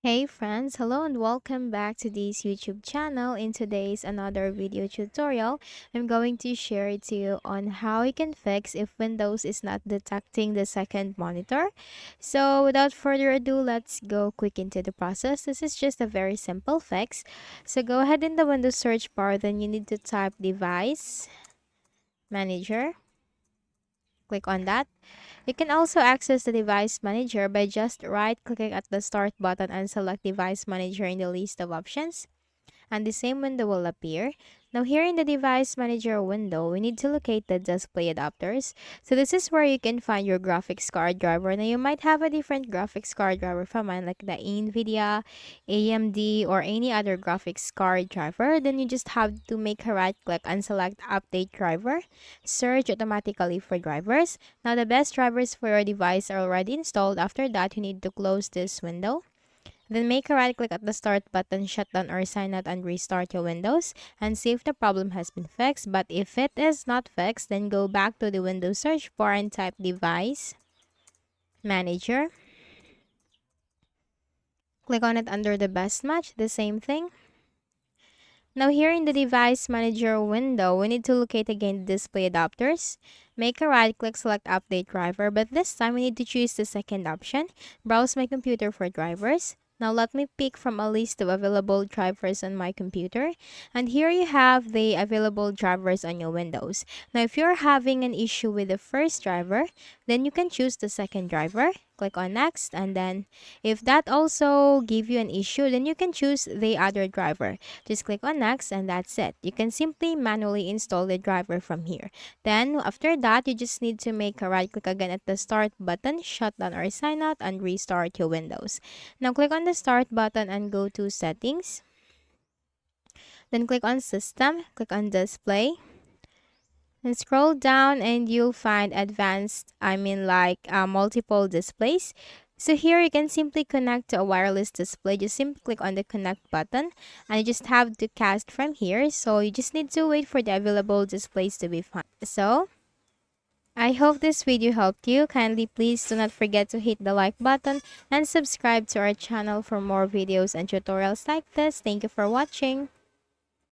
Hey friends, hello and welcome back to this YouTube channel. In today's another video tutorial, I'm going to share it to you on how you can fix if Windows is not detecting the second monitor. So without further ado, let's go quick into the process. This is just a very simple fix. So go ahead in the Windows search bar, then you need to type device manager. Click on that. You can also access the device manager by just right-clicking at the start button and select device manager in the list of options, and the same window will appear. Now here in the device manager window, we need to locate the display adapters. So this is where you can find your graphics card driver. Now you might have a different graphics card driver from mine, like the NVIDIA, AMD, or any other graphics card driver. Then you just have to make a right click and select update driver. Search automatically for drivers. Now the best drivers for your device are already installed. After that, you need to close this window. Then make a right click at the start button, shut down or sign out and restart your Windows and see if the problem has been fixed. But if it is not fixed, then go back to the Windows search bar and type device manager. Click on it under the best match, the same thing. Now here in the device manager window, we need to locate again the display adapters. Make a right click, select update driver, but this time we need to choose the second option, browse my computer for drivers. Now let me pick from a list of available drivers on my computer. And here you have the available drivers on your Windows. Now if you're having an issue with the first driver, then you can choose the second driver. Click on next, and then if that also give you an issue, then you can choose the other driver. Just click on next and that's it. You can simply manually install the driver from here. Then after that, you just need to make a right click again at the start button, shut down or sign out and restart your Windows. Now click on the start button and go to settings. Then click on system, click on display. And scroll down and you'll find advanced, multiple displays. So here you can simply connect to a wireless display. Just simply click on the connect button and you just have to cast from here. So you just need to wait for the available displays to be found. So I hope this video helped you. Kindly please do not forget to hit the like button and subscribe to our channel for more videos and tutorials like this. Thank you for watching.